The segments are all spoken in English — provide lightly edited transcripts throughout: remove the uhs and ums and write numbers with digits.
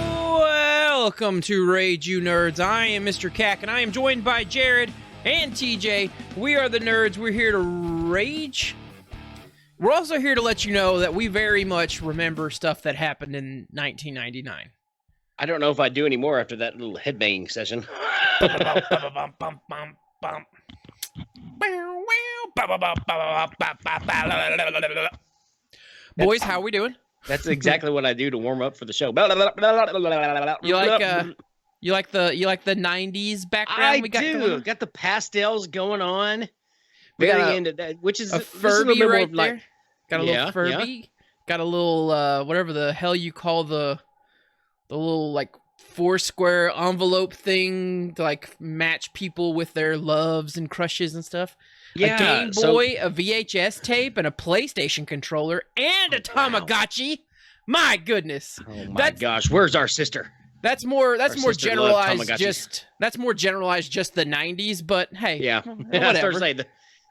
Welcome to Rage You Nerds. I am Mr. Cack, and I am joined by Jared and TJ. We are the nerds. We're here to rage. We're also here to let you know that we very much remember stuff that happened in 1999. I don't know if I do any more after that little headbanging session. Boys, how are we doing? That's exactly what I do to warm up for the show. You like the 90s background I we got do. going on? Got the pastels going on. We got Very into that, which is a this is Furby little bit more right of like, there. Got a little Furby. Got a little whatever the hell you call the little like four-square envelope thing to like match people with their loves and crushes and stuff. yeah, A Game Boy, a VHS tape, and a PlayStation controller, and a Tamagotchi. My goodness. Oh my gosh, where's our sister? That's more sister generalized. loved That's more generalized. Just the 90s, but hey, Yeah, I was whatever. say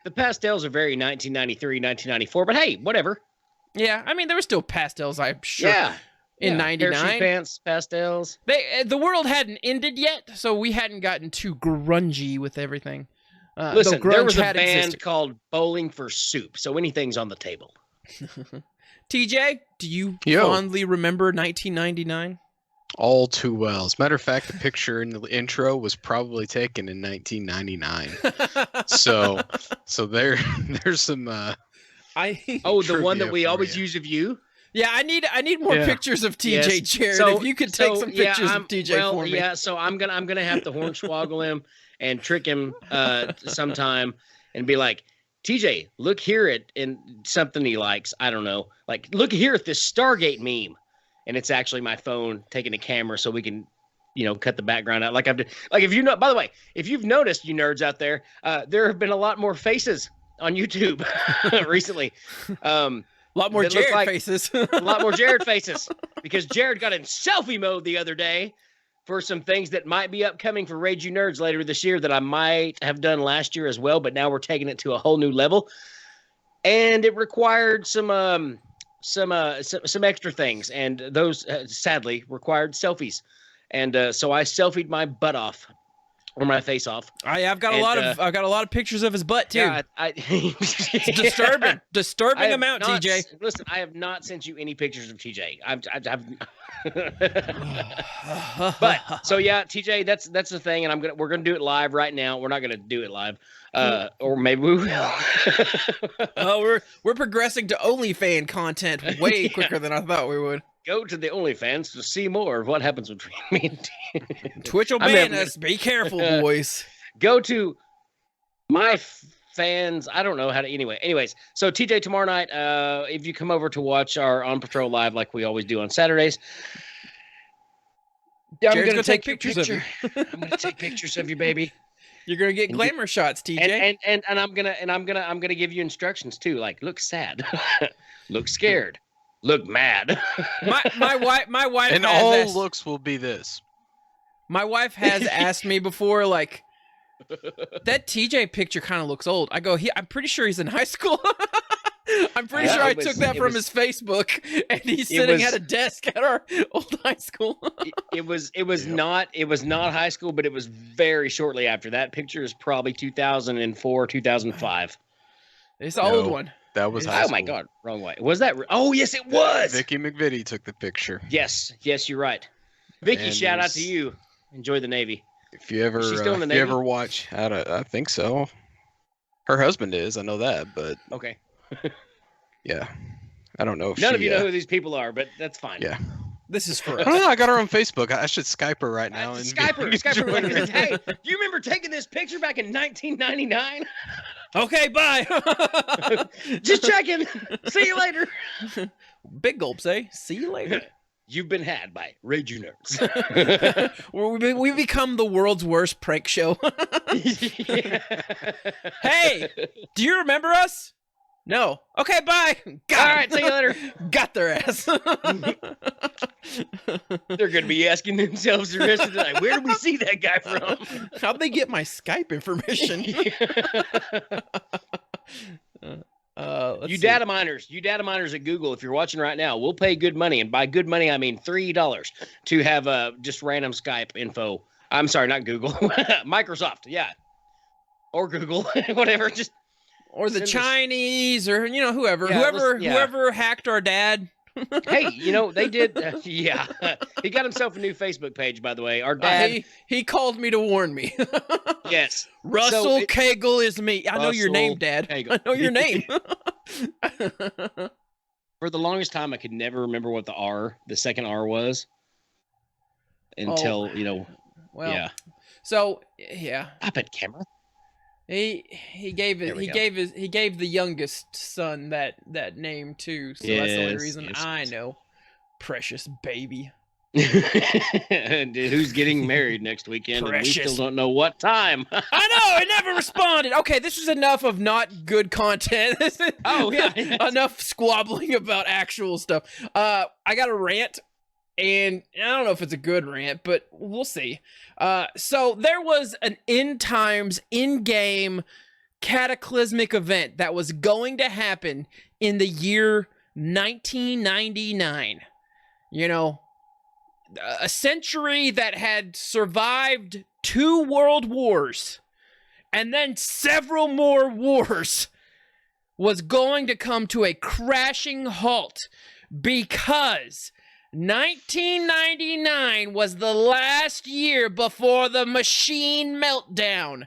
the pastels are very 1993, 1994, but hey, whatever. Yeah, I mean there were still pastels, I'm sure. Yeah, in Parachute '99, pants, pastels. the world hadn't ended yet, so we hadn't gotten too grungy with everything. Listen, though there was a grunge had band existed. called Bowling for Soup, so anything's on the table. TJ, do you Yo. fondly remember 1999? All too well. As a matter of fact, the picture in the intro was probably taken in 1999. So there's some. Oh, the one that trivia we for always you. use of you. Yeah, I need more Yeah. pictures of TJ, Yes. Jared. So- if you could take some pictures of TJ for me. Yeah, so I'm gonna have to hornswoggle him and trick him sometime and be like, TJ, look here at in something he likes. I don't know, like look here at this Stargate meme, and it's actually my phone taking a camera so we can, cut the background out. Like I've like if you know. By the way, if you've noticed, you nerds out there, there have been a lot more faces on YouTube recently. A lot more It looks Jared like- faces. A lot more Jared faces because Jared got in selfie mode the other day for some things that might be upcoming for Rage You Nerds later this year that I might have done last year as well, but now we're taking it to a whole new level. And it required some extra things, and those sadly required selfies. And so I selfied my butt off or my face off. I've got And, I've got a lot of pictures of his butt too. Yeah, It's disturbing I have amount, not- TJ. Listen, I have not sent you any pictures of TJ. But so yeah, TJ, that's the thing, and we're gonna do it live right now. We're not gonna do it live, or maybe we will. Oh, we're progressing to OnlyFans content way quicker than I thought we would. Go to the OnlyFans to see more of what happens between me and TJ. Twitch will I mean, ban us. Be careful, boys. Go to my fans. I don't know how to. Anyways, so TJ, tomorrow night, if you come over to watch our On Patrol live like we always do on Saturdays, I'm Jared's gonna take your pictures of you. I'm gonna take pictures of you, baby. You're gonna get glamour shots, TJ. And I'm gonna give you instructions too. Like, look sad, look scared, look mad. my wife And has all asked, looks will be this. my wife has asked me before, like, that TJ picture kind of looks old. I go, I'm pretty sure he's in high school. I'm pretty Yeah, sure I it was- took that it from was- his Facebook, and he's sitting was- at a desk at our old high school. It was Yep. not high school, but it was very shortly after. That picture is probably 2004, 2005. It's the old No. one. That was Oh high Oh my school. God, wrong way. Was that? Oh yes, it was. Vicky McVitie took the picture. Yes, you're right. Vicky, And shout out there's- to you. Enjoy the Navy. If you ever, Is she still in the if you Navy? ever watch, I think so. Her husband is. I know that, but Okay. yeah, I don't know if None she, of you know who these people are, but that's fine. Yeah. This is for I us. don't know. I got her on Facebook. I should Skype her right now. And Skype her. join her. Hey, do you remember taking this picture back in 1999? Okay, bye. Just checking. See you later. Big gulps, eh? See you later. You've been had by Rage You Nerds. We become the world's worst prank show. Hey, do you remember us? No. Okay, bye. Got All 'em. right, see you later. Got their ass. They're going to be asking themselves the rest of the night, where did we see that guy from? How'd they get my Skype information? Let's You see. data miners at Google, if you're watching right now, we'll pay good money. And by good money, I mean $3 to have just random Skype info. I'm sorry, not Google. Microsoft, yeah. Or Google, whatever. Just Or the send us- Chinese, or whoever, Yeah, whoever hacked our dad. hey, they did. Yeah, he got himself a new Facebook page, by the way. Our dad, He called me to warn me. yes. Russell it- Cagle is me. I know your name, Russell Dad. Cagle. I know your name. For the longest time, I could never remember what the second R was, until Well, yeah. So yeah, iPad camera. he gave There it. we He gave the youngest son that name too. So that's the only Yes, reason yes, I yes. know. Precious baby. And who's getting married next weekend? And we Precious. still don't know what time. I know. It never responded. Okay, this is enough of not good content. Oh, yeah. Enough squabbling about actual stuff. I got a rant, and I don't know if it's a good rant, but we'll see. So there was an end times in-game cataclysmic event that was going to happen in the year 1999. A century that had survived 2 world wars and then several more wars was going to come to a crashing halt because 1999 was the last year before the machine meltdown.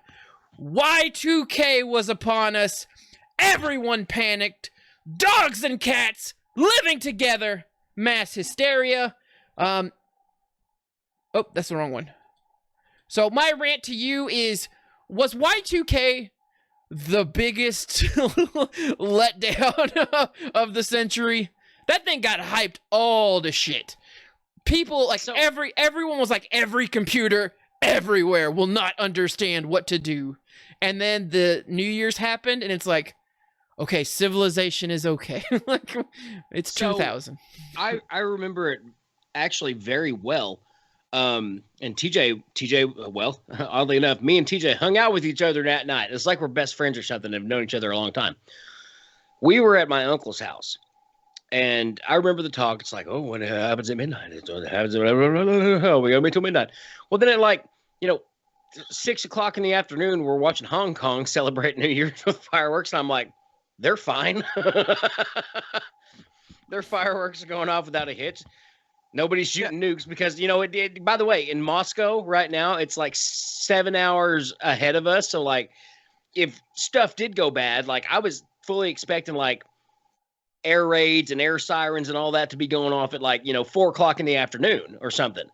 Y2K was upon us. Everyone panicked. Dogs and cats living together. Mass hysteria. Oh, that's the wrong one. So my rant to you is, was Y2K the biggest letdown of the century? That thing got hyped all to shit. People everyone was like, every computer everywhere will not understand what to do. And then the New Year's happened, and it's like, okay, civilization is okay. Like, it's So, 2000. I remember it actually very well. And TJ, well, oddly enough, me and TJ hung out with each other that night. It's like we're best friends or something. Have known each other a long time. We were at my uncle's house, and I remember the talk. It's like, oh, when it happens at midnight, it happens. We gotta be till midnight. Well, then at 6 o'clock in the afternoon, we're watching Hong Kong celebrate New Year's with fireworks, and I'm like, they're fine. Their fireworks are going off without a hitch. Nobody's shooting nukes because, by the way, in Moscow right now, it's like 7 hours ahead of us. So, like, if stuff did go bad, like, I was fully expecting, like, air raids and air sirens and all that to be going off at, 4 o'clock in the afternoon or something.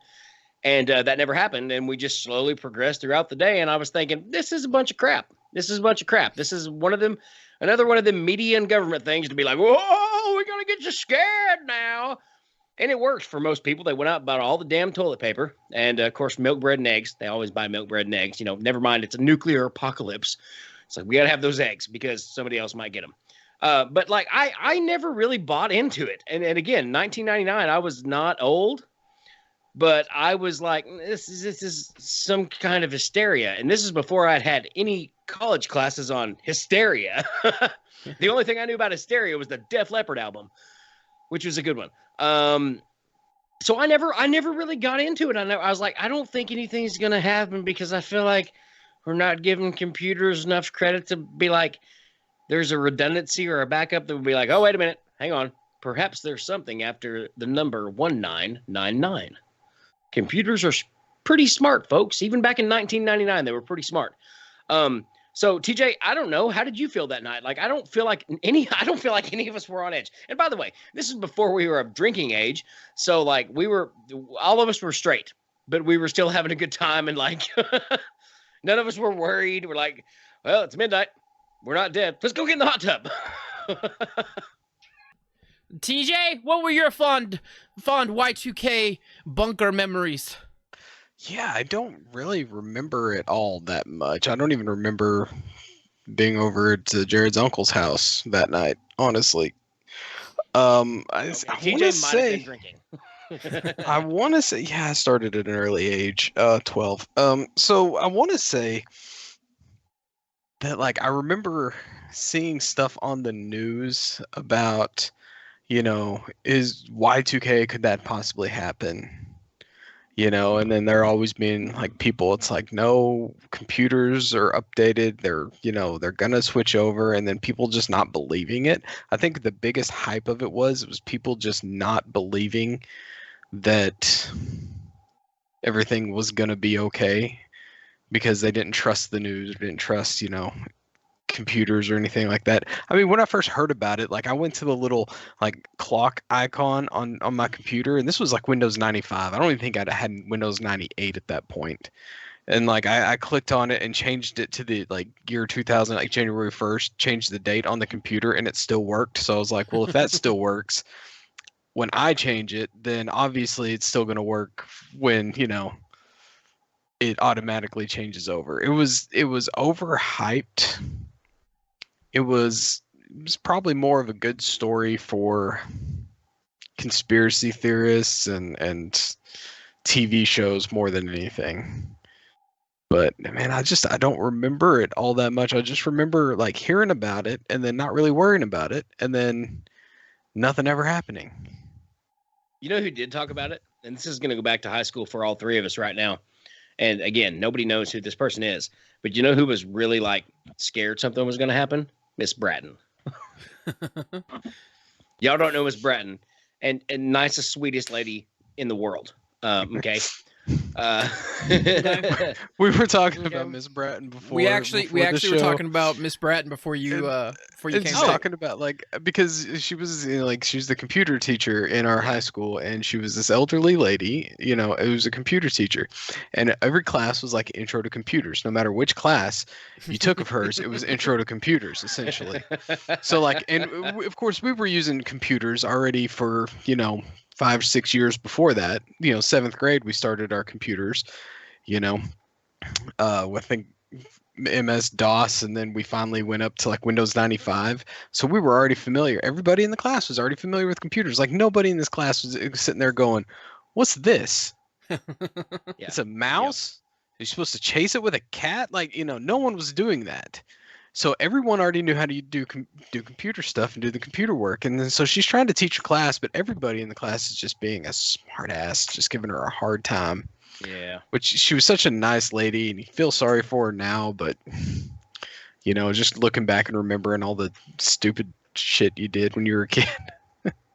And that never happened. And we just slowly progressed throughout the day. And I was thinking, this is a bunch of crap. This is another one of them media and government things to be like, whoa, we're going to get you scared now. And it works for most people. They went out and bought all the damn toilet paper. And, of course, milk, bread, and eggs. They always buy milk, bread, and eggs. Never mind, it's a nuclear apocalypse. It's like, we got to have those eggs because somebody else might get them. But, I never really bought into it. And again, 1999, I was not old. But I was like, this is some kind of hysteria. And this is before I'd had any college classes on hysteria. The only thing I knew about hysteria was the Def Leppard album, which was a good one. So I never really got into it. I was like, I don't think anything's going to happen because I feel like we're not giving computers enough credit to be like, there's a redundancy or a backup that would be like, oh, wait a minute, hang on. Perhaps there's something after the number 1999. Computers are pretty smart, folks. Even back in 1999, they were pretty smart. So TJ, I don't know. How did you feel that night? Like, I don't feel like any of us were on edge. And by the way, this is before we were of drinking age. So like all of us were straight, but we were still having a good time. And like, none of us were worried. We're like, well, it's midnight. We're not dead. Let's go get in the hot tub. TJ, what were your fond Y2K bunker memories? Yeah, I don't really remember it all that much. I don't even remember being over at Jared's uncle's house that night. Honestly, I want to TJ might have say. been drinking. I want to say, yeah, I started at an early age, 12. So I want to say that, like, I remember seeing stuff on the news about, is Y2K, could that possibly happen? And then there always being like people, it's like, no, computers are updated. They're gonna switch over, and then people just not believing it. I think the biggest hype of it was people just not believing that everything was gonna be okay because they didn't trust the news, didn't trust, computers or anything like that. I mean, when I first heard about it, like I went to the little like clock icon on my computer, and this was like Windows 95. I don't even think I had Windows 98 at that point. And like I clicked on it and changed it to the like year 2000, like January 1st, changed the date on the computer, and it still worked. So I was like, well, if that still works when I change it, then obviously it's still going to work when, it automatically changes over. It was overhyped. It was probably more of a good story for conspiracy theorists and TV shows more than anything. But man, I don't remember it all that much. I just remember like hearing about it and then not really worrying about it, and then nothing ever happening. You know who did talk about it? And this is going to go back to high school for all three of us right now. And again, nobody knows who this person is. But you know who was really like scared something was going to happen? Miss Bratton. Y'all don't know Miss Bratton, and nicest, sweetest lady in the world. Okay. We were talking about Miss Bratton before. We actually were talking about Miss Bratton before you came back. Talking about like, because she was she was the computer teacher in our high school, and she was this elderly lady. It was a computer teacher, and every class was like intro to computers. No matter which class you took of hers, it was intro to computers essentially. So like, and of course we were using computers already for 5-6 years before that. 7th grade we started our computers, I think MS DOS, and then we finally went up to like Windows 95. So we were already familiar. Everybody in the class was already familiar with computers. Like nobody in this class was sitting there going, "What's this? It's a mouse? You're supposed to chase it with a cat?" Like, no one was doing that. So everyone already knew how to do computer stuff and do the computer work. And then so she's trying to teach a class, but everybody in the class is just being a smart ass, just giving her a hard time. Yeah. Which she was such a nice lady, and you feel sorry for her now, but just looking back and remembering all the stupid shit you did when you were a kid.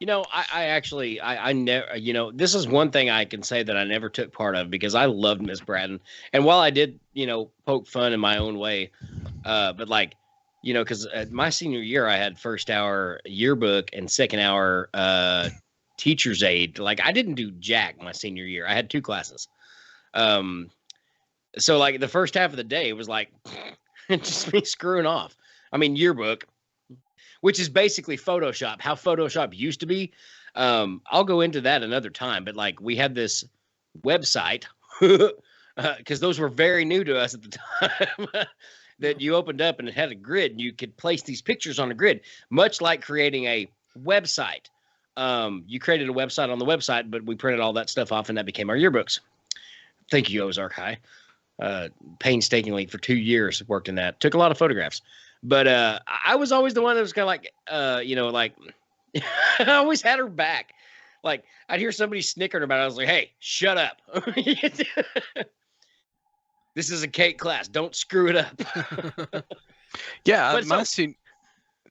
I never, this is one thing I can say that I never took part of, because I loved Miss Bratton. And while I did, poke fun in my own way, but like, because my senior year, I had first hour yearbook and second hour teacher's aid. Like I didn't do jack my senior year. I had 2 classes. So like the first half of the day, it was like just me screwing off. I mean, yearbook, which is basically Photoshop, how Photoshop used to be. I'll go into that another time, but like we had this website because those were very new to us at the time that you opened up and it had a grid and you could place these pictures on a grid, much like creating a website. You created a website on the website, but we printed all that stuff off and that became our yearbooks. Thank you, Ozark High. Painstakingly for 2 years worked in that. Took a lot of photographs. But I was always the one that was kind of like, like I always had her back. Like I'd hear somebody snickering about it. I was like, "Hey, shut up. This is a cake class. Don't screw it up." Yeah,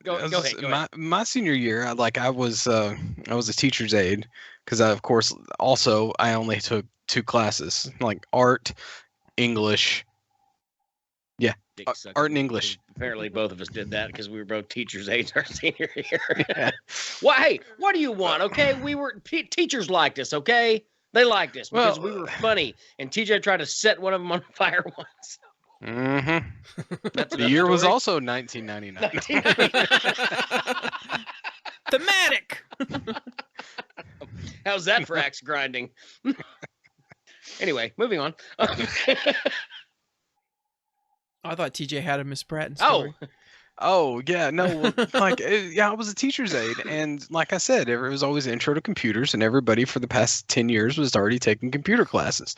Go ahead. My senior year, I was a teacher's aide because of course I only took 2 classes, like art, English. Yeah, art and English. Apparently, both of us did that because we were both teachers' aides our senior year. Yeah. Well, hey, what do you want? Okay, we were teachers liked us. Okay, they liked us because we were funny, and TJ tried to set one of them on fire once. Mm-hmm. The year was also 1999. Thematic. How's that for axe grinding? Anyway, moving on. I thought TJ had a Miss Bratton Oh, story. Oh yeah, no, like yeah, I was a teacher's aide, and like I said, it was always intro to computers, and everybody for the past 10 years was already taking computer classes.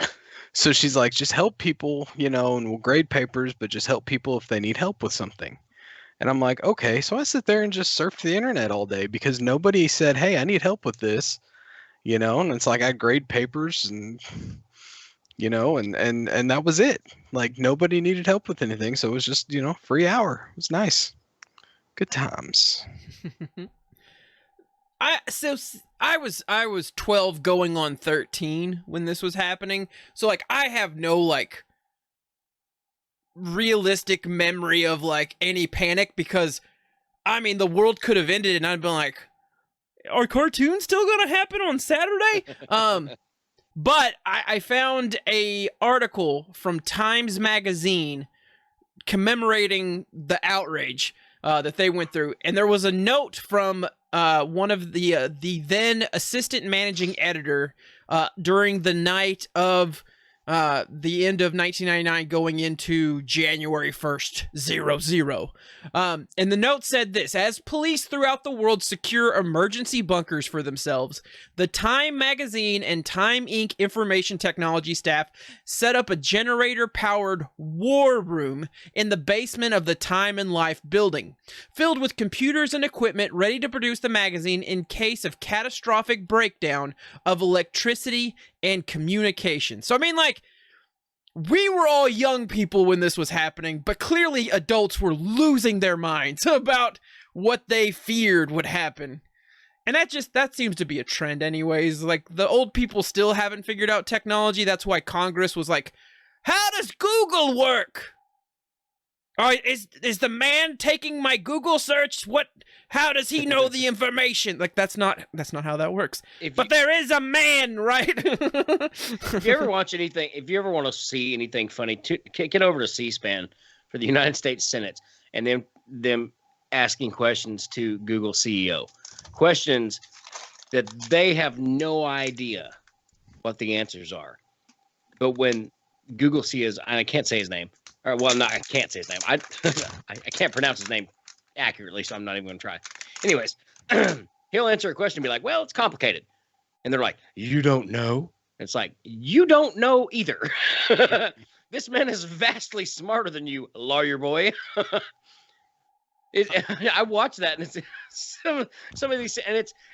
So she's like, just help people, and we'll grade papers, but just help people if they need help with something. And I'm like, okay, so I sit there and just surf the internet all day because nobody said, hey, I need help with this, and it's like I grade papers and and that was it. Like nobody needed help with anything, so it was just, free hour. It was nice. Good times. I was 12 going on 13 when this was happening. So like I have no like realistic memory of like any panic because I mean the world could have ended and I'd been like, are cartoons still gonna happen on Saturday? But I found a article from Times Magazine commemorating the outrage that they went through, and there was a note from one of the then assistant managing editor during the night of the end of 1999 going into January 1st, 00. And the note said this: as police throughout the world secure emergency bunkers for themselves, the Time Magazine and Time Inc. information technology staff set up a generator-powered war room in the basement of the Time and Life building, filled with computers and equipment ready to produce the magazine in case of catastrophic breakdown of electricity and communication. So I mean, like, we were all young people when this was happening, but clearly adults were losing their minds about what they feared would happen. And that seems to be a trend anyways. Like, the old people still haven't figured out technology. That's why Congress was like, how does Google work? All right, is the man taking my Google search? How does he know the information? Like, that's not how that works. But there is a man, right? If you ever watch anything, if you ever want to see anything funny, get over to C-SPAN for the United States Senate, and then them asking questions to Google CEO, questions that they have no idea what the answers are. But when Google CEO, and I can't say his name. Or, well, no, I can't say his name. I can't pronounce his name accurately, so I'm not even going to try. Anyways, he'll answer a question and be like, well, it's complicated. And they're like, you don't know? It's like, you don't know either. This man is vastly smarter than you, lawyer boy. I watch that, and it's some of these,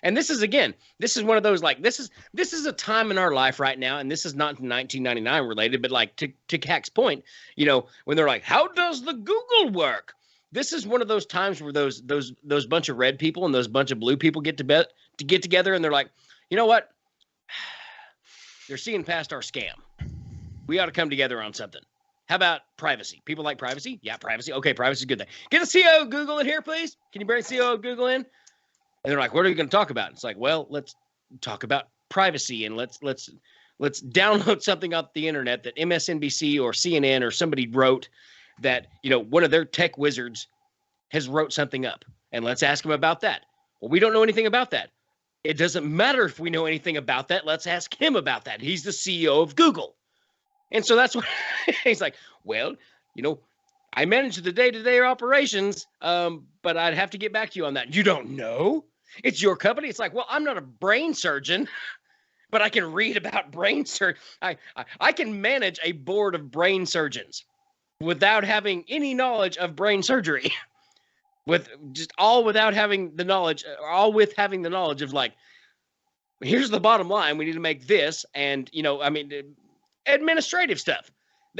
and this is one of those, like, this is a time in our life right now, and this is not 1999 related, but like to Cack's point, when they're like, how does the Google work? This is one of those times where those bunch of red people and those bunch of blue people get together, and they're like, you know what? They're seeing past our scam. We ought to come together on something. How about privacy? People like privacy? Yeah, privacy. Okay, privacy is a good thing. Get the CEO of Google in here, please. Can you bring CEO of Google in? And they're like, what are you going to talk about? It's like, well, let's talk about privacy, and let's download something off the internet that MSNBC or CNN or somebody wrote that, one of their tech wizards has wrote something up, and let's ask him about that. Well, we don't know anything about that. It doesn't matter if we know anything about that. Let's ask him about that. He's the CEO of Google. And so that's what he's like, well, I manage the day-to-day operations, but I'd have to get back to you on that. You don't know? It's your company. It's like, well, I'm not a brain surgeon, but I can read about brain surgery. I can manage a board of brain surgeons without having any knowledge of brain surgery, without having the knowledge, having the knowledge of, like, here's the bottom line. We need to make this, and administrative stuff,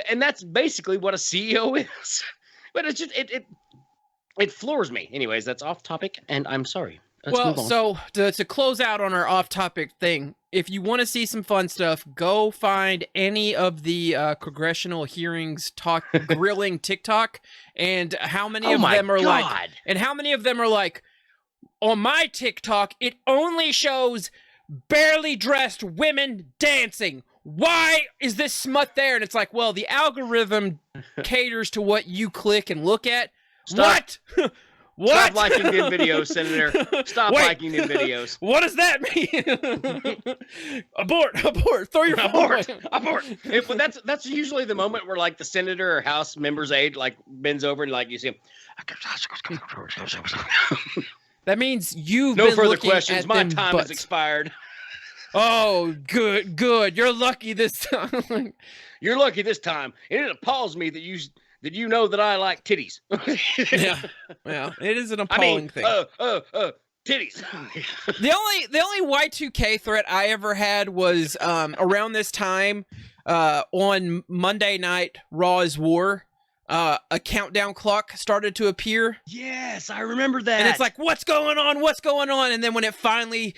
and that's basically what a CEO is. But it's just it floors me. Anyways, that's off topic, and I'm sorry. Let's move on. So to close out on our off-topic thing, if you want to see some fun stuff, go find any of the congressional hearings grilling TikTok, and how many of them are like, and how many of them are like, on my TikTok, it only shows barely dressed women dancing. Why is this smut there? And it's like, well, the algorithm caters to what you click and look at. Stop. What? What? Stop liking them videos, Senator. Stop Wait. liking them videos. What does that mean? Abort! Throw your phone Abort! away. Abort! But that's usually the moment where like the senator or House member's aide like bends over and like you see him. That means you've No been further looking questions. at My them time butts. has expired. Oh, good. You're lucky this time. You're lucky this time. And it appalls me that you know that I like titties. yeah, it is an I appalling mean, thing. titties. The only Y2K threat I ever had was around this time on Monday night Raw is War. A countdown clock started to appear. Yes, I remember that. And it's like, what's going on? What's going on? And then when it finally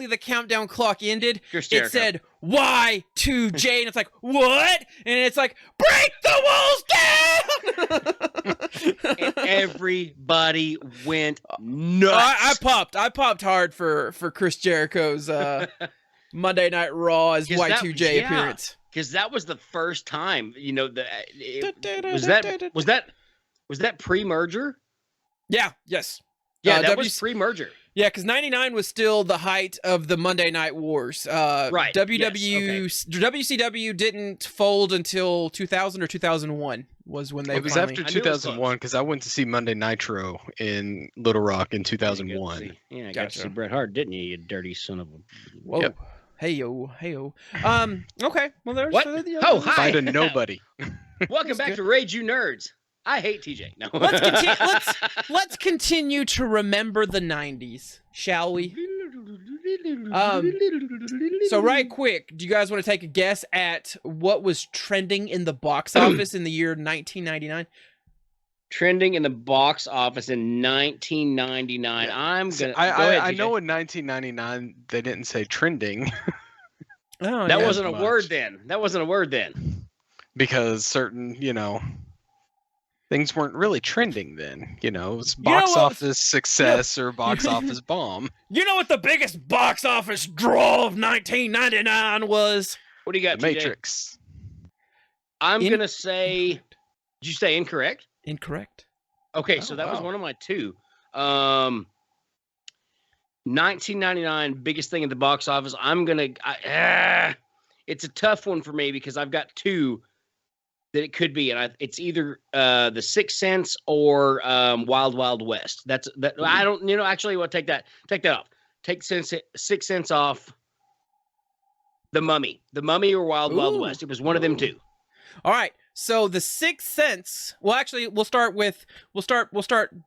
the countdown clock ended, Chris it Jericho. said Y2J, and it's like, what? And it's like, break the walls down! And everybody went nuts. I popped hard for Chris Jericho's Monday Night Raw as 'Cause that- Y2J yeah. appearance. Because that was the first time, was that pre-merger? Yeah, yes. Yeah, that W- was pre-merger. Yeah, because 99 was still the height of the Monday Night Wars. Right, WCW didn't fold until 2000 or 2001 was when they It was finally... after I knew it was 2001 because I went to see Monday Nitro in Little Rock in 2001. Yeah, I got to Gotcha. see Bret Hart, didn't you, you dirty son of a... Whoa. Yep. Hey yo. Okay. Well, there's What? Oh, hi. Fight a nobody. Welcome back to Rage You Nerds. I hate TJ. No. Let's continue to remember the 90s, shall we? So right quick, do you guys want to take a guess at what was trending in the box office in the year 1999? Trending in the box office in 1999. I'm gonna. Go ahead, I TJ. know in 1999 they didn't say trending Oh, That yeah. wasn't a much. word then. That wasn't a word then. because certain, things weren't really trending then. It was You know box what- office success or box office bomb. You know what the biggest box office draw of 1999 was? What do you got, The TJ? Matrix. I'm In- gonna say. Did you say incorrect? Incorrect. Okay, so Oh, that was wow. one of my two. 1999 biggest thing at the box office. It's a tough one for me because I've got two that it could be, and it's either The Sixth Sense or Wild Wild West. That's that. I don't. Actually, what? Take that off. Take Sixth Sense off. The Mummy or Wild Wild Ooh. West. It was one of them two. All right. So the Sixth Sense. Well, actually, we'll start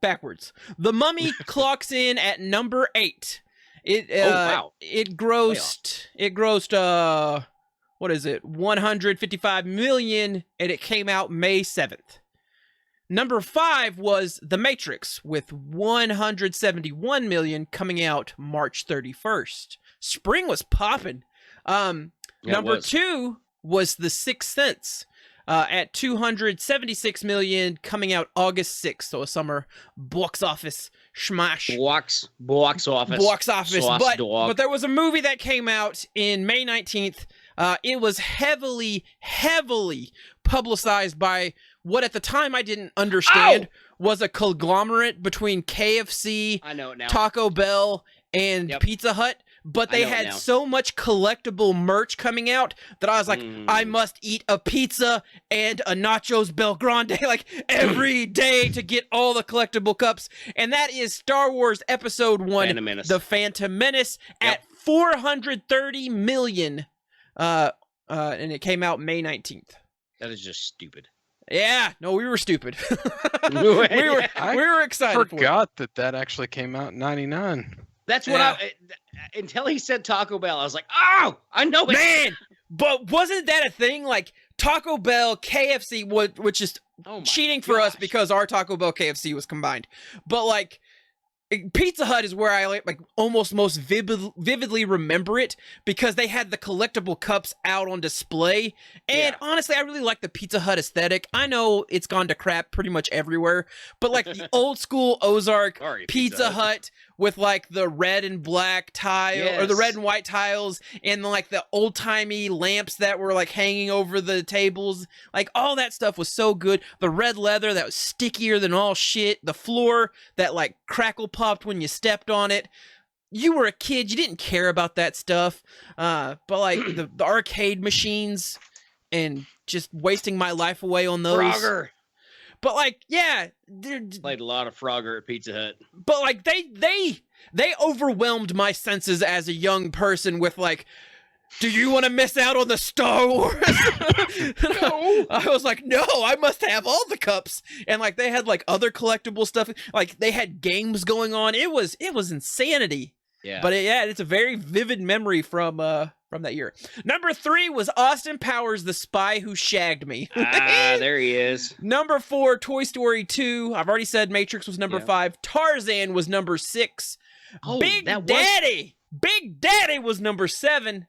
backwards. The Mummy clocks in at number 8. It wow. It grossed what is it? 155 million, and it came out May 7th. Number 5 was The Matrix with 171 million, coming out March 31st. Spring was popping. Yeah, it Number was. 2 was The Sixth Sense. At 276 million, coming out August 6th, so a summer box office smash. Box office. Sauce But dog. there was a movie that came out in May 19th. It was heavily publicized by what at the time I didn't understand was a conglomerate between KFC, I know it now. Taco Bell, and Yep. Pizza Hut. But I they know it had now. so much collectible merch coming out that I was like, Mm. I must eat a pizza and a Nachos Bel Grande like every day to get all the collectible cups. And that is Star Wars Episode 1, Phantom Menace. The Phantom Menace, Yep. at 430 million. And it came out May 19th. That is just stupid. Yeah, no, we were stupid. we I were excited for it. Forgot that actually came out in 99. That's what Yeah. until he said Taco Bell, I was like, oh, I know it. Man, but wasn't that a thing? Like Taco Bell, KFC, which is Oh my cheating for us gosh. because our Taco Bell KFC was combined. But like Pizza Hut is where I like almost most vividly remember it because they had the collectible cups out on display. And Yeah. honestly, I really like the Pizza Hut aesthetic. I know it's gone to crap pretty much everywhere, but like the old school Ozark Sorry, Pizza Hut with like the red and black tile or the red Yes. and white tiles and like the old timey lamps that were like hanging over the tables. Like all that stuff was so good. The red leather that was stickier than all shit. The floor that like crackle popped when you stepped on it. You were a kid. You didn't care about that stuff. But like the arcade machines and just wasting my life away on those. Frogger. But like, yeah, Played a lot of Frogger at Pizza Hut. but like they overwhelmed my senses as a young person with like, do you want to miss out on the Star Wars? No. I was like, no, I must have all the cups. And like they had like other collectible stuff. Like they had games going on. It was insanity. Yeah. But it's a very vivid memory from that year. Number 3 was Austin Powers, The Spy Who Shagged Me. there he is. Number 4, Toy Story 2. I've already said Matrix was number 5. Tarzan was number 6. Oh, Big that Daddy was number 7.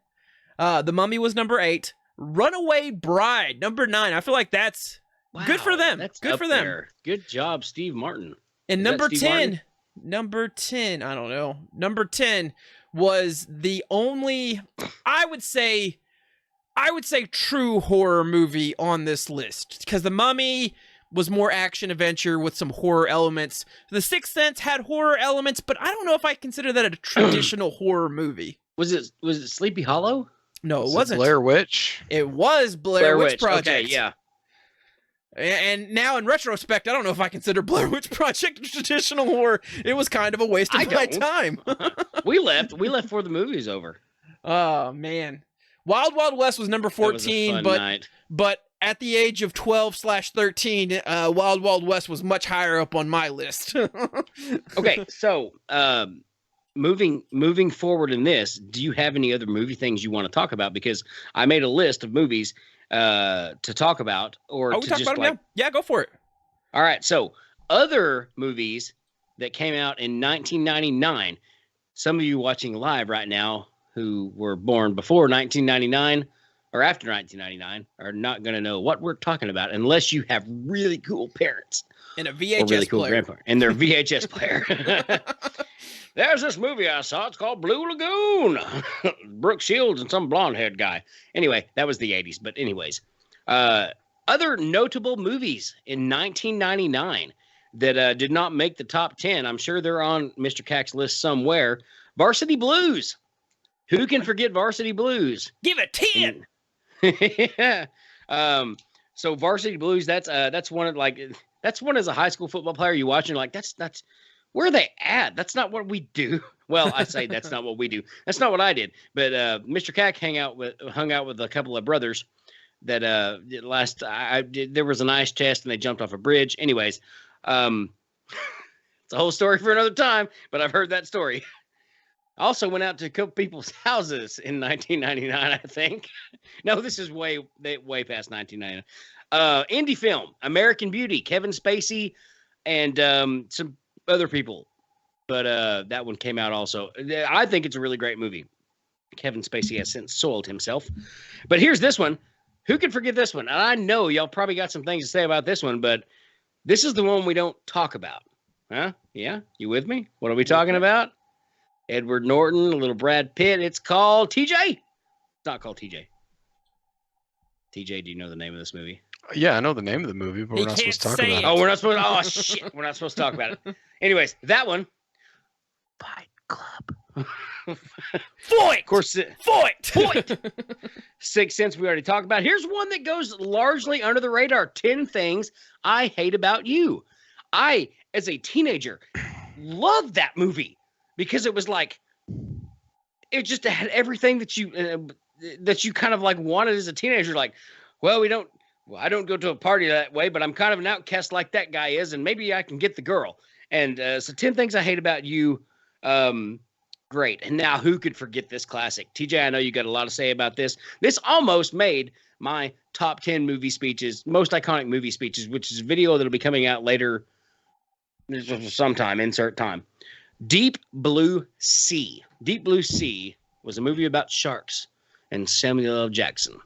The Mummy was number 8. Runaway Bride, number 9. I feel like that's good for them. That's Good up for them. there. Good job, Steve Martin. And Is that number Steve 10, Martin? number 10, I don't know. Number 10 was the only, I would say true horror movie on this list, because The Mummy was more action adventure with some horror elements. The Sixth Sense had horror elements, but I don't know if I consider that a traditional horror movie. Was it Sleepy Hollow? No, it Is wasn't. Blair Witch. It was Blair Witch Project. Okay, yeah. And now in retrospect, I don't know if I consider Blair Witch Project traditional horror. It was kind of a waste of I my don't. time. We left before the movie's over. Oh man. Wild Wild West was number That was a 14, fun but night. but at the age of 12/13, Wild Wild West was much higher up on my list. Okay, so moving forward in this, do you have any other movie things you want to talk about? Because I made a list of movies to talk about, or Oh, we to talk just about like. them now? Yeah, go for it. All right, so other movies that came out in 1999. Some of you watching live right now who were born before 1999 or after 1999 are not going to know what we're talking about unless you have really cool parents And a or VHS really cool player. grandparents and their VHS player. There's this movie I saw. It's called Blue Lagoon. Brooke Shields and some blonde-haired guy. Anyway, that was the 80s. But anyways, other notable movies in 1999 that did not make the top 10. I'm sure they're on Mr. Cack's list somewhere. Varsity Blues. Who can forget Varsity Blues? Give it 10. Yeah. So Varsity Blues, that's one of like that's one as a high school football player you watch and you're like that's where are they at? That's not what we do. Well, I say that's not what we do. That's not what I did. But Mr. Cack hung out with a couple of brothers that there was an ice chest and they jumped off a bridge. Anyways, it's a whole story for another time, but I've heard that story. I also went out to a couple people's houses in 1999, I think. No, this is way past 1999. Indie film, American Beauty, Kevin Spacey, and some other people. But that one came out also. I think it's a really great movie. Kevin Spacey has since soiled himself. But here's this one. Who can forget this one? And I know y'all probably got some things to say about this one, but this is the one we don't talk about. Huh? Yeah? You with me? What are we talking about? Edward Norton, a little Brad Pitt. It's called TJ. It's not called TJ. TJ, do you know the name of this movie? Yeah, I know the name of the movie, but He we're not supposed to can't talk say about it. it. Oh, we're not supposed. Oh shit, we're not supposed to talk about it. Anyways, that one. Fight Club. Fight! Of course, Fight! Sixth Sense we already talked about. Here's one that goes largely under the radar. 10 things I hate about you. I, as a teenager, loved that movie because it was like it just had everything that you kind of like wanted as a teenager. Like, well, I don't go to a party that way, but I'm kind of an outcast like that guy is, and maybe I can get the girl. And so 10 things I hate about you. Great. And now who could forget this classic? TJ, I know you got a lot to say about this. This almost made my top 10 movie speeches, most iconic movie speeches, which is a video that'll be coming out later sometime, insert time. Deep Blue Sea. Deep Blue Sea was a movie about sharks and Samuel L. Jackson,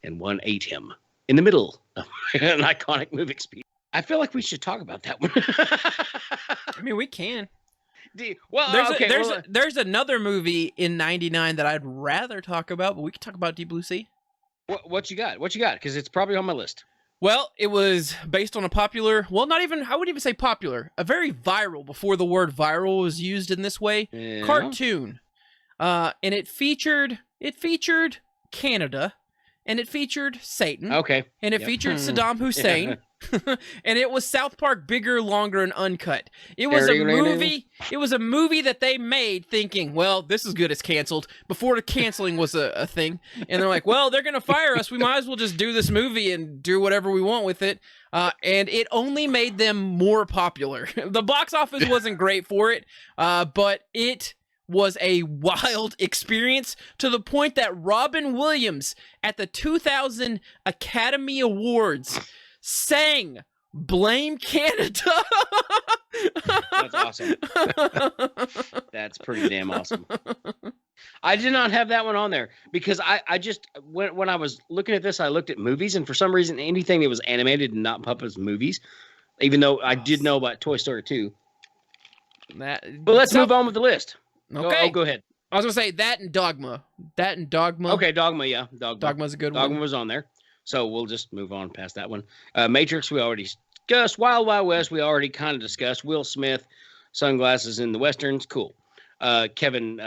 and one ate him in the middle of an iconic movie speech. I feel like we should talk about that one. I mean, we can. Well, okay. There's another movie in '99 that I'd rather talk about, but we can talk about Deep Blue Sea. What you got? What you got? Because it's probably on my list. Well, it was based on a popular, well, not even, I wouldn't even say popular, a very viral, before the word viral was used in this way, Yeah. cartoon. And it featured Canada, and it featured Satan, Okay. and it Yep. featured Saddam Hussein, and it was South Park bigger, longer, and uncut. It was a movie that they made thinking, well, this is good, it's canceled, before the canceling was a thing. And they're like, well, they're going to fire us, we might as well just do this movie and do whatever we want with it. And it only made them more popular. The box office wasn't great for it, but it was a wild experience, to the point that Robin Williams at the 2000 Academy Awards sang "Blame Canada." That's awesome. That's pretty damn awesome. I did not have that one on there because I just when I was looking at this, I looked at movies, and for some reason anything that was animated and not Papa's movies, even though I did know about Toy Story 2. But let's move on with the list. Okay. Go ahead. I was gonna say that and Dogma. Okay, Dogma, yeah. Dogma's a good one. Dogma was on there. So we'll just move on past that one. Matrix, we already discussed. Wild Wild West, we already kind of discussed. Will Smith, sunglasses in the Westerns, cool. Kevin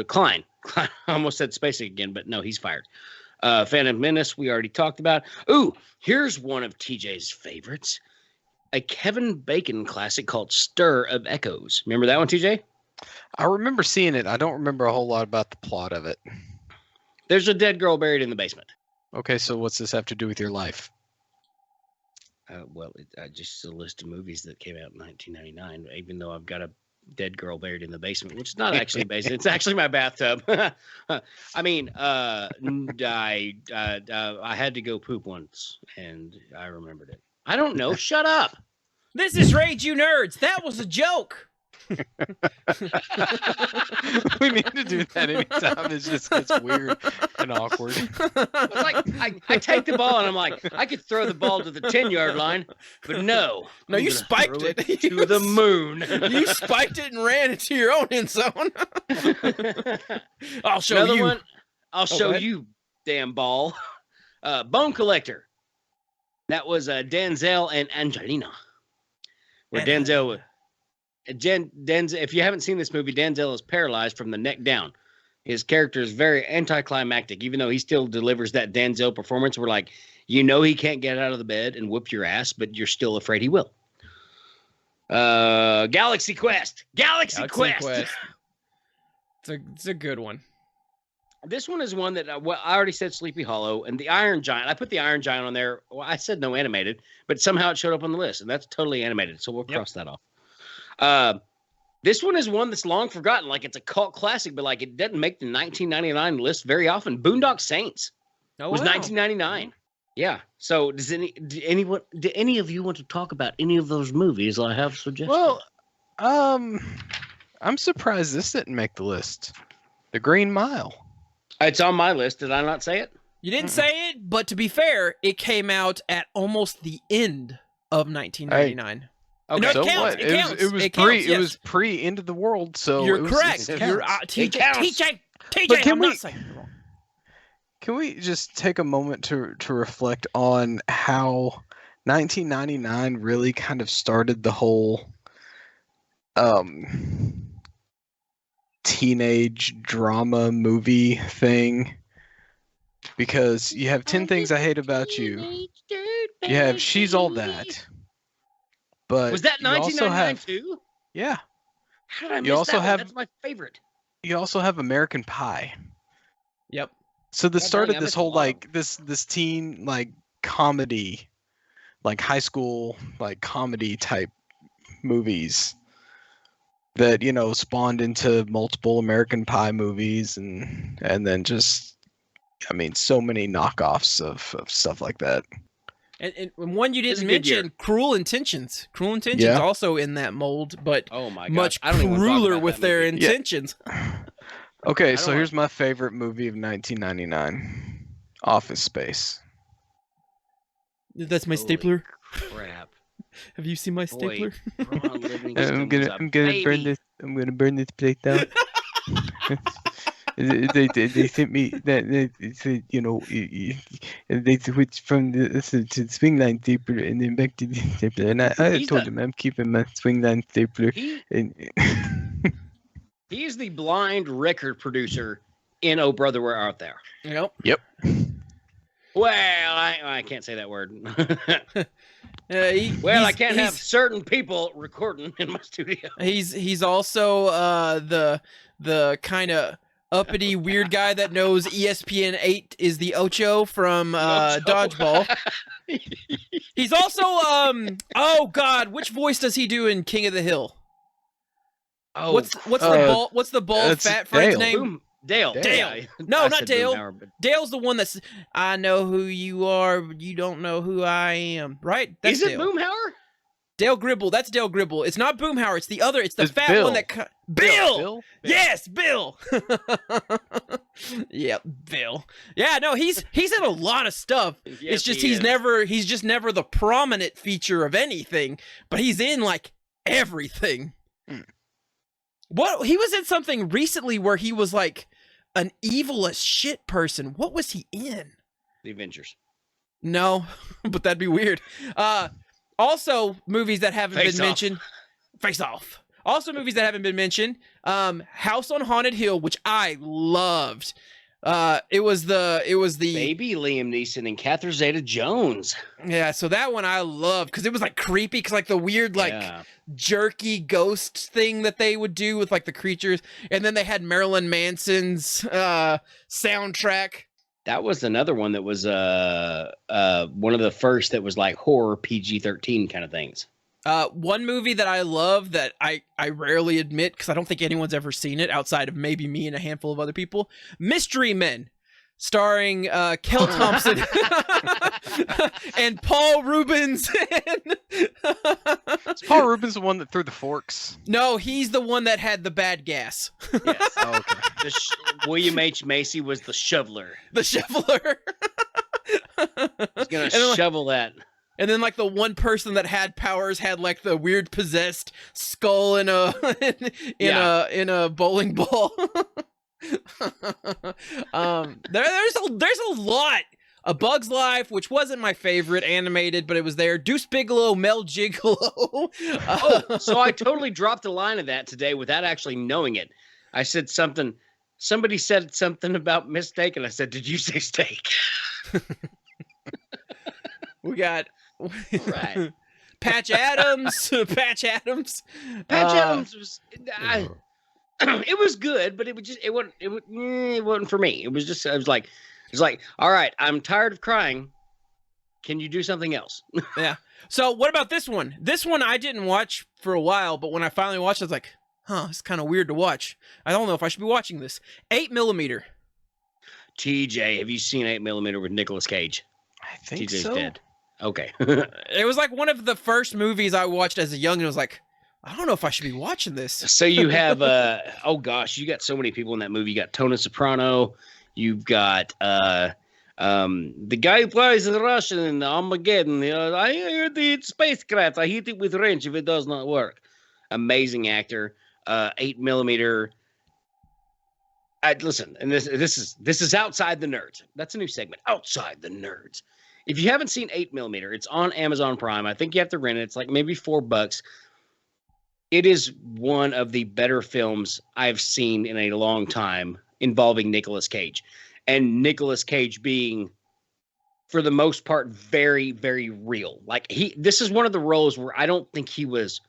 Kline. I almost said Spacek again, but no, he's fired. Phantom Menace, we already talked about. Ooh, here's one of TJ's favorites. A Kevin Bacon classic called Stir of Echoes. Remember that one, TJ? I remember seeing it. I don't remember a whole lot about the plot of it. There's a dead girl buried in the basement. Okay, so what's this have to do with your life? Well, just a list of movies that came out in 1999, even though I've got a dead girl buried in the basement, which is not actually basement. It's actually my bathtub. I mean, I had to go poop once, and I remembered it. I don't know. Shut up. This is Rage You Nerds. That was a joke. We need to do that anytime. It just gets weird and awkward. It's like I take the ball and I'm like, I could throw the ball to the 10-yard line, but no. No, you spiked it to the moon. You spiked it and ran into your own end zone. I'll show Another you. one. I'll show you, damn ball. Bone Collector. That was Denzel and Angelina. Where Denzel, if you haven't seen this movie, Denzel is paralyzed from the neck down. His character is very anticlimactic, even though he still delivers that Denzel performance. We're like, you know, he can't get out of the bed and whoop your ass, but you're still afraid he will. Galaxy Quest. Galaxy Quest. It's a good one. This one is one that I already said Sleepy Hollow, and the Iron Giant. I put the Iron Giant on there. Well, I said no animated, but somehow it showed up on the list, and that's totally animated. So we'll cross that off. This one is one that's long forgotten. Like, it's a cult classic, but like it doesn't make the 1999 list very often. Boondock Saints was 1999. Yeah. So does any of you want to talk about any of those movies I have suggested? Well, I'm surprised this didn't make the list. The Green Mile. It's on my list. Did I not say it? You didn't say it, but to be fair, it came out at almost the end of 1999. Okay. No, it So counts. what? It counts. It was It pre. counts, It yes. was pre End of the World. So You're it was, correct. It You're counts. TJ. But TJ. can I'm we- not saying it wrong. Can we just take a moment to reflect on how 1999 really kind of started the whole teenage drama movie thing? Because you have 10 Things I Hate About You. You have She's All That. But Was that you also 1999 have, too? yeah. How did I miss You also that one? have- That's my favorite. You also have American Pie. Yep. So this God started dang, I this missed whole a lot of like this teen like comedy, like high school like comedy type movies that, you know, spawned into multiple American Pie movies and then just, I mean, so many knockoffs of stuff like that. And one you It's a didn't good year. mention, Cruel Intentions. Cruel Intentions Yeah. also in that mold, but Oh my god. much I don't even wanna talk crueler about with that their movie. intentions. Okay, I so don't here's my favorite movie of 1999, Office Space. That's my Holy stapler. Crap. Have you seen my stapler? Ron Livingston I'm gonna was a I'm gonna burn baby. this. I'm gonna burn this plate down. They sent me that they said, you know, they switched from to swing line stapler and then back to the stapler, and I He's told the- them I'm keeping my swing line stapler. He And is the blind record producer in Oh Brother Where Art Thou? Yep. Well, I can't say that word. Well, Well, I can't have certain people recording in my studio. He's also the kind of uppity weird guy that knows ESPN 8 is the Ocho from Dodgeball. He's also oh god, which voice does he do in King of the Hill? Oh, What's the bald that's fat friend's Dale. name? Dale. Dale. Yeah. No, I not said Dale. Boomhauer, but- Dale's the one that's I know who you are, but you don't know who I am. Right? That's Is it Dale. Boomhauer? Dale Gribble. That's Dale Gribble. It's not Boomhauer. It's the other. It's the It's fat Bill. one that Bill. Bill? Yes, Bill. Yeah, Bill. Yeah, no, he's in a lot of stuff. Yes, It's just he he's is. just never the prominent feature of anything, but he's in like everything. Hmm. What he was in something recently where he was like an evil as shit person. What was he in? The Avengers. No, but that'd be weird. Also, movies that haven't Face been Off. mentioned. Face Off. Also, movies that haven't been mentioned. House on Haunted Hill, which I loved. It was the Baby Liam Neeson and Catherine Zeta-Jones. yeah. So that one I loved because it was like creepy, because like the weird like Yeah. jerky ghost thing that they would do with like the creatures, and then they had Marilyn Manson's soundtrack. That was another one that was one of the first that was like horror PG-13 kind of things. One movie that I love that I rarely admit because I don't think anyone's ever seen it outside of maybe me and a handful of other people. Mystery Men, starring Kel Thompson and Paul Rubens. Is Paul Rubens the one that threw the forks? No, he's the one that had the bad gas. Yes. Oh, okay. William H. Macy was the shoveler. The shoveler. He's gonna And then, like- shovel that. And then, like, the one person that had powers had like the weird possessed skull in a in a bowling ball. There's a lot. A Bug's Life, which wasn't my favorite animated, but it was there. Deuce Bigelow, Mel Gigolo. Oh, so I totally dropped a line of that today without actually knowing it. I said something. Somebody said something about mistake, and I said, "Did you say steak?" We got Right. Patch Adams. Patch Adams. Patch Adams was. It was good, but it wasn't for me. It was just. I was like, all right, I'm tired of crying. Can you do something else? So what about this one? This one I didn't watch for a while, but when I finally watched, I was like, huh, it's kind of weird to watch. I don't know if I should be watching this. 8mm. TJ, have you seen 8mm with Nicolas Cage? I think TJ's so. dead. Okay. It was like one of the first movies I watched as a young, and I was like, I don't know if I should be watching this. So you have oh gosh, you got so many people in that movie. You got Tony Soprano. You've got the guy who plays the Russian in Armageddon. I heard the spacecraft. I hit it with wrench if it does not work. Amazing actor. 8mm. Listen, and this is outside the nerds. That's a new segment. Outside the nerds. If you haven't seen 8mm, it's on Amazon Prime. I think you have to rent it. It's like maybe $4. It is one of the better films I've seen in a long time involving Nicolas Cage. And Nicolas Cage being, for the most part, very, very real. Like this is one of the roles where I don't think he was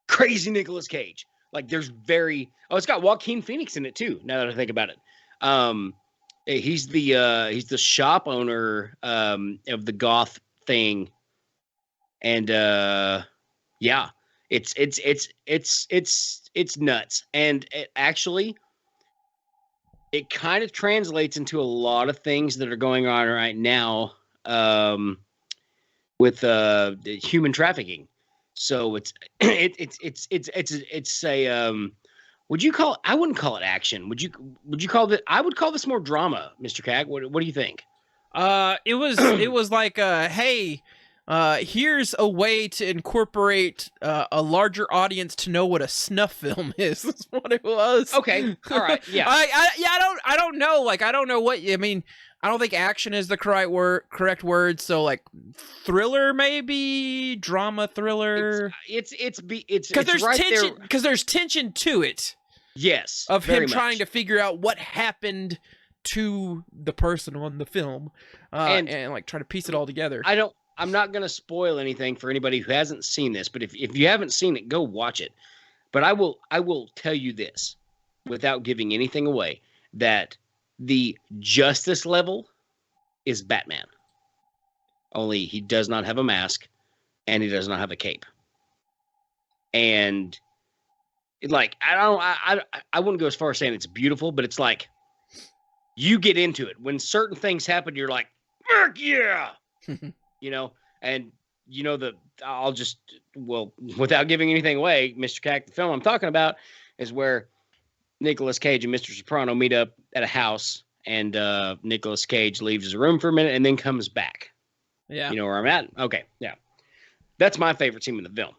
crazy Nicolas Cage. Like it's got Joaquin Phoenix in it too, now that I think about it. He's the shop owner of the goth thing. And yeah. It's nuts. And it kind of translates into a lot of things that are going on right now with human trafficking. So it's a would you call it, I wouldn't call it action. Would you call it, I would call this more drama, Mr. Cag. What do you think? It was like hey, here's a way to incorporate a larger audience to know what a snuff film is. That's what it was. Okay, all right, yeah. I don't know. Like, I don't know what I mean. I don't think action is the correct word. So like thriller, maybe drama thriller. It's because there's right tension. there. Because there's tension to it. Yes, Of very him trying to much. figure out what happened to the person on the film, and like try to piece it all together. I'm not gonna spoil anything for anybody who hasn't seen this, but if you haven't seen it, go watch it. But I will tell you this, without giving anything away, that the justice level is Batman. Only he does not have a mask, and he does not have a cape. And like I wouldn't go as far as saying it's beautiful, but it's like you get into it when certain things happen. You're like, "Fuck yeah!" You know, and you know without giving anything away, Mr. Cack, the film I'm talking about is where Nicolas Cage and Mr. Soprano meet up at a house, and Nicolas Cage leaves his room for a minute and then comes back. Yeah. You know where I'm at? Okay, yeah. That's my favorite scene in the film.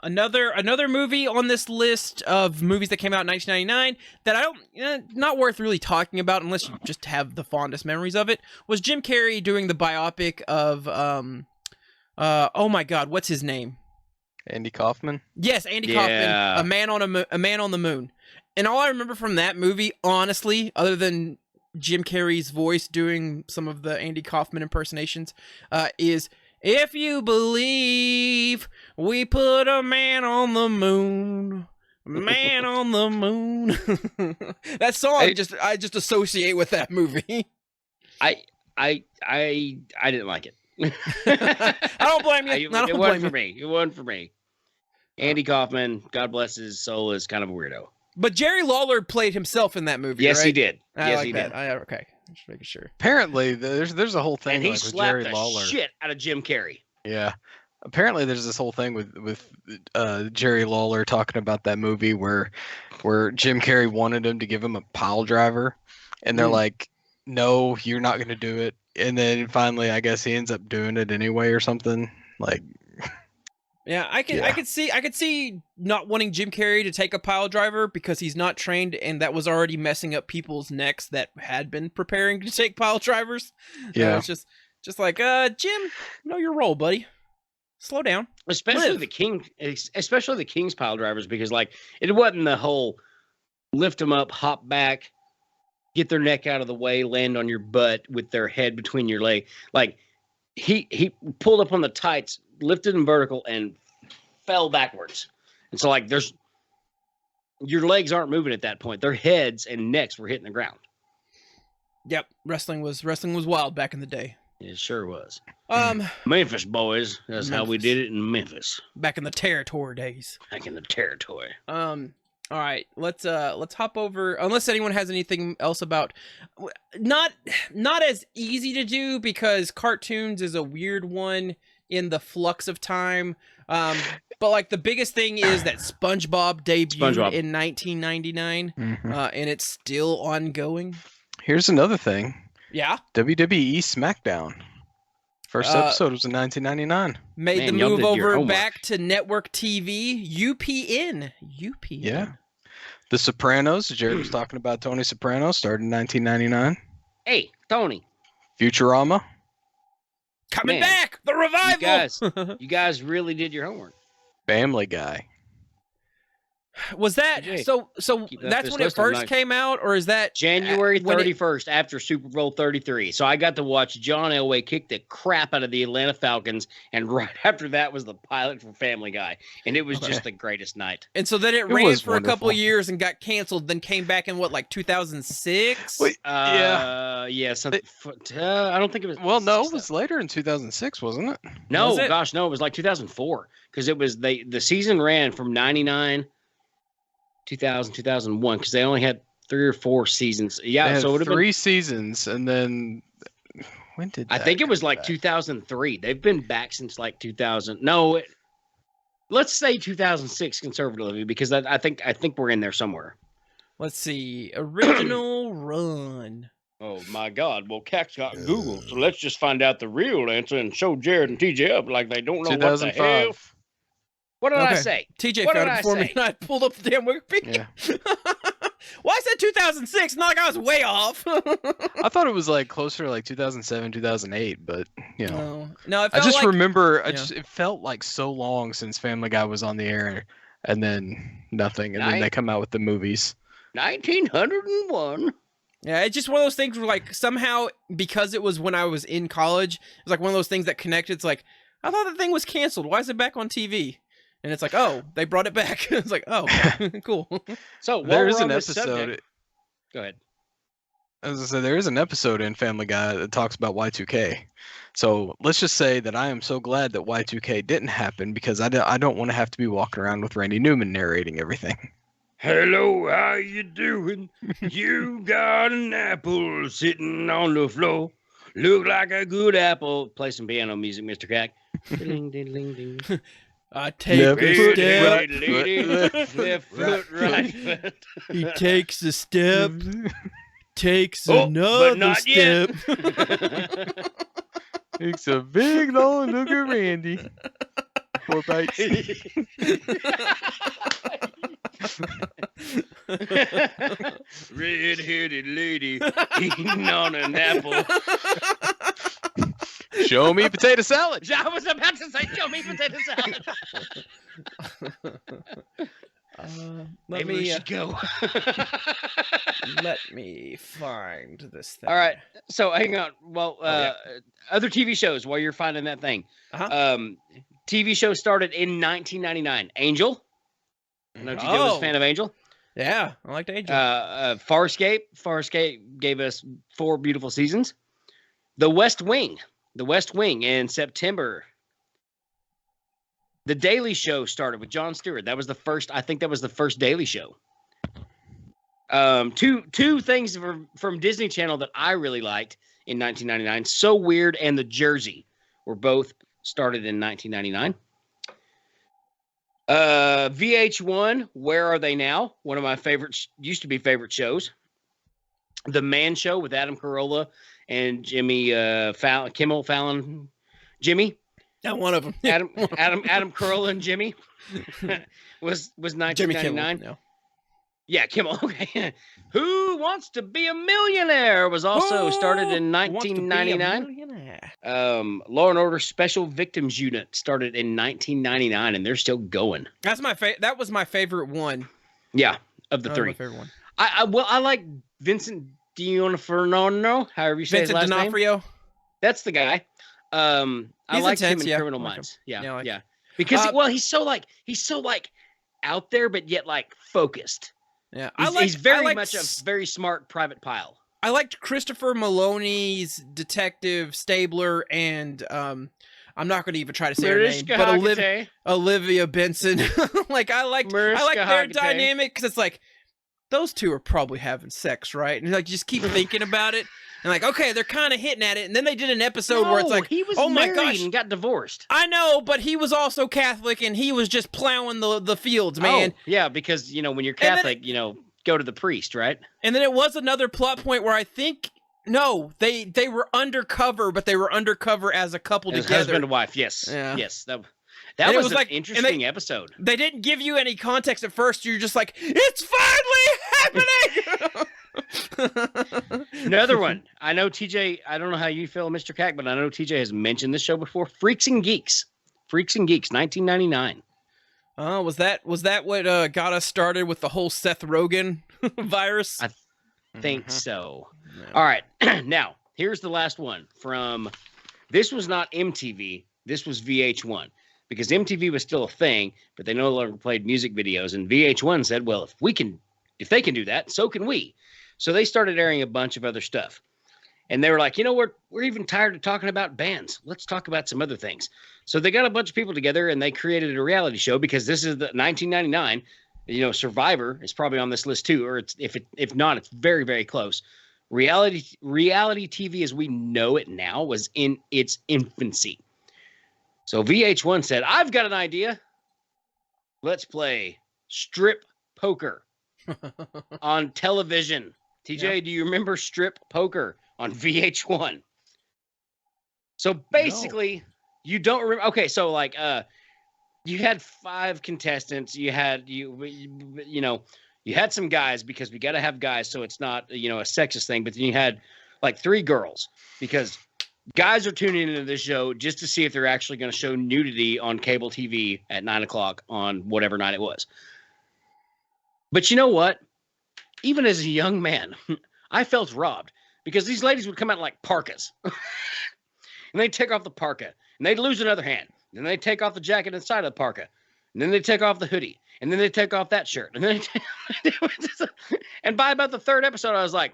Another movie on this list of movies that came out in 1999 that I don't, not worth really talking about unless you just have the fondest memories of it, was Jim Carrey doing the biopic of oh my God, what's his name? Andy Kaufman. Yes, Andy Yeah. Kaufman, a man on the moon. And all I remember from that movie, honestly, other than Jim Carrey's voice doing some of the Andy Kaufman impersonations, is "If you believe we put a man on the moon, man on the moon." That song I just associate with that movie. I didn't like it. I don't blame you. I It don't wasn't blame for you. me. It wasn't for me. Andy Kaufman, God bless his soul, is kind of a weirdo. But Jerry Lawler played himself in that movie. Yes, right? he did. I Yes, like he that. did. Okay, just making sure. Apparently, there's a whole thing And he like, with slapped Jerry the Lawler. shit out of Jim Carrey. Yeah. Apparently, there's this whole thing with Jerry Lawler talking about that movie where Jim Carrey wanted him to give him a pile driver, and they're like, "No, you're not going to do it." And then finally, I guess he ends up doing it anyway or something. Like, Yeah, I could see not wanting Jim Carrey to take a pile driver because he's not trained, and that was already messing up people's necks that had been preparing to take pile drivers. yeah, It's just like, Jim, know your role, buddy. Slow down. Especially Live. the King's pile drivers, because like it wasn't the whole lift them up, hop back, get their neck out of the way, land on your butt with their head between your leg. Like he pulled up on the tights, lifted them vertical, and fell backwards. And so like your legs aren't moving at that point. Their heads and necks were hitting the ground. Yep, wrestling was wild back in the day. It sure was. Memphis Boys. That's how we did it in Memphis. back in the Territory days. Back in the territory. All right, let's hop over. Unless anyone has anything else about, not as easy to do because cartoons is a weird one in the flux of time. But like the biggest thing is that SpongeBob debuted in 1999, and it's still ongoing. Here's another thing. Yeah, WWE SmackDown. First episode was in 1999. made the y'all move did your over homework. back to network TV. UPN. Yeah. The Sopranos. Jared was talking about Tony Soprano. Started in 1999. Hey, Tony. Futurama. Coming Man, back, the revival. You guys really did your homework. Family Guy. Was that TJ, so? keep that That's this when it list, I'm first not- came out, or is that January when it- 31st after Super Bowl 33. So I got to watch John Elway kick the crap out of the Atlanta Falcons, and right after that was the pilot for Family Guy, and it was Okay. just the greatest night. And so then it It ran was for a couple wonderful. of years and got canceled. Then came back in what, like 2006? Wait, yeah. Yeah, something. I don't think it was. Well, no, it was later in 2006, wasn't it? No, Was it? gosh, no, it was like 2004 because it was the season ran from 99, 2000, 2001 because they only had 3 or 4 seasons. They Yeah, had so it would have been. 3 seasons, and then when did I that think it was come like back? 2003. They've been back since like 2000. No, let's say 2006 conservatively because I think we're in there somewhere. Let's see. Original run. Oh my God! Well, Cac's got Google, so let's just find out the real answer and show Jared and TJ up like they don't know what the hell. 2005. What did I Okay. say? TJ What found did it I before me, say? and I pulled up the damn Wikipedia. Well, I said 2006. Not like I was way off. I thought it was like closer to like 2007, 2008, but you know. No, it I felt just like, remember yeah. it felt like so long since Family Guy was on the air and then nothing. And then Night- they come out with the movies. 1901. Yeah, it's just one of those things where, like, somehow, because it was when I was in college, it was like one of those things that connected. It's like, I thought the thing was canceled. Why is it back on TV? And it's like, oh, they brought it back. It's like, oh, okay, cool. So while There is we're on an this episode. subject- Go ahead. As I said, there is an episode in Family Guy that talks about Y2K. So let's just say that I am so glad that Y2K didn't happen because I don't want to have to be walking around with Randy Newman narrating everything. Hello, how you doing? You got an apple sitting on the floor. Look like a good apple. Play some piano music, Mr. Cack. Ding, ding, ding, ding. I take Left a foot, step. right Lady, left foot, right foot. He takes a step, takes Oh, but another not step. yet. It's a big long look at Randy. 4 bites. Red-headed lady eating on an apple. Show me potato salad. I was about to say, show me potato salad. Let Maybe we me should go. let me find this thing. All right. So hang on. Well, yeah. other TV shows while you're finding that thing. Uh-huh. TV show started in 1999. Angel. I know TJ was a fan of Angel. Yeah, I liked Angel. Farscape. Farscape gave us 4 beautiful seasons. The West Wing. The West Wing in September. The Daily Show started with Jon Stewart. That was the first. I think that was the first Daily Show. Two things from Disney Channel that I really liked in 1999. So Weird and The Jersey were both started in 1999. VH1, Where Are They Now? One of my favorites, used to be favorite shows. The Man Show with Adam Carolla and Jimmy Kimmel Fallon. Jimmy. Not one of them. Adam Carolla and Jimmy was 1999. No. Yeah, Kimmel. Okay. Who Wants to Be a Millionaire was also started in 1999. Law and Order Special Victims Unit started in 1999, and they're still going. That's my That was my favorite one. Yeah, of the That was 3. my favorite one. I like Vincent D'Onofrio, however you say Vincent his last name. D'Onofrio. That's the guy. I He's liked him intense, in yeah. Criminal I like him. Minds. Yeah, Yeah, I like yeah. Because he's so like out there, but yet like focused. Yeah, He's very much a very smart private pile. I liked Christopher Maloney's Detective Stabler, and I'm not going to even try to say her name, Mariska but Hargitay. Olivia Benson. Like I like their Hargitay. dynamic because it's like those two are probably having sex, right? And like you just keep thinking about it, and like okay, they're kind of hitting at it, and then they did an episode where it's like, he was oh my married gosh, and got divorced. I know, but he was also Catholic, and he was just plowing the fields, man. Oh, yeah, because when you're And then Catholic, go to the priest, right? And then it was another plot point where I think no, they were undercover, but they were undercover as a couple As together. husband and wife. Yes, Yeah. yes. That And it was was an like- and interesting episode. They didn't give you any context at first. You're just like, it's finally happening. Another one. I know TJ. I don't know how you feel, Mr. Cack, but I know TJ has mentioned this show before. Freaks and Geeks. Freaks and Geeks, 1999. Oh, was that what got us started with the whole Seth Rogen virus? I Think so. Yeah. All right. Now, here's the last one from. This was not MTV. This was VH1 because MTV was still a thing, but they no longer played music videos. And VH1 said, "Well, if they can do that, so can we." So they started airing a bunch of other stuff, and they were like, we're even tired of talking about bands. Let's talk about some other things. So they got a bunch of people together and they created a reality show because this is the 1999. Survivor is probably on this list too, or if not, it's very, very close. Reality TV as we know it now was in its infancy. So VH1 said, I've got an idea. Let's play strip poker on television. TJ, do you remember strip poker on VH1? So basically, you don't remember. Okay, so like, you had 5 contestants. You had you know, you had some guys because we got to have guys, so it's not a sexist thing. But then you had like 3 girls because guys are tuning into this show just to see if they're actually going to show nudity on cable TV at 9:00 on whatever night it was. But you know what? Even as a young man, I felt robbed because these ladies would come out in like parkas. And they'd take off the parka, and they'd lose another hand. Then they'd take off the jacket inside of the parka, and then they'd take off the hoodie, and then they'd take off that shirt. And then and by about the 3rd episode, I was like,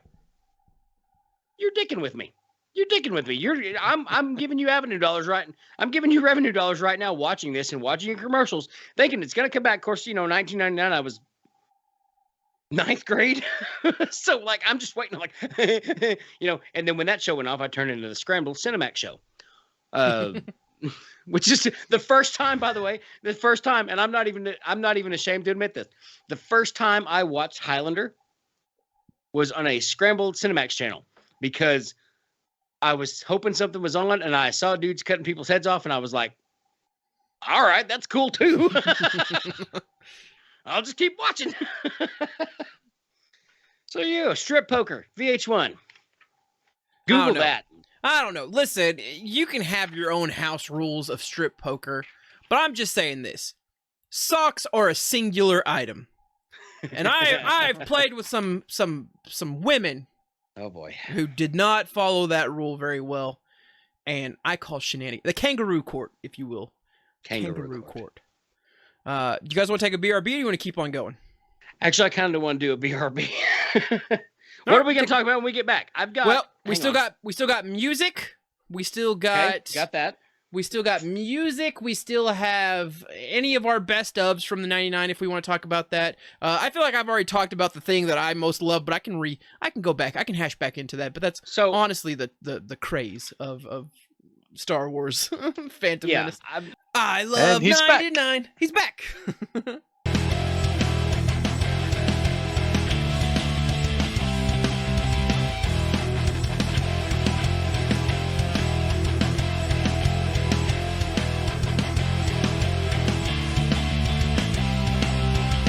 "You're dicking with me. You're dicking with me. I'm giving you revenue dollars right now watching this and watching your commercials, thinking it's gonna come back." Of course, 1999, I was 9th grade. So like, I'm just waiting, like, and then when that show went off, I turned into the Scrambled Cinemax show. Which is the first time, by the way, and I'm not even ashamed to admit this. The first time I watched Highlander was on a Scrambled Cinemax channel because I was hoping something was on and I saw dudes cutting people's heads off and I was like, all right, that's cool too. I'll just keep watching. So strip poker, VH1. Google that. I don't know. Listen, you can have your own house rules of strip poker, but I'm just saying this. Socks are a singular item. And I've played with some women. Oh boy. Who did not follow that rule very well. And I call shenanigans. The kangaroo court, if you will. Kangaroo court. Do you guys want to take a BRB or do you want to keep on going? Actually, I kind of want to do a BRB. What are we going to talk about when we get back? We still got music. We still got that. We still got music. We still have any of our best ofs from the 99 if we want to talk about that. I feel like I've already talked about the thing that I most love, but I can go back. I can hash back into that. But that's honestly the craze of Star Wars Phantom Menace. I love 99. He's back.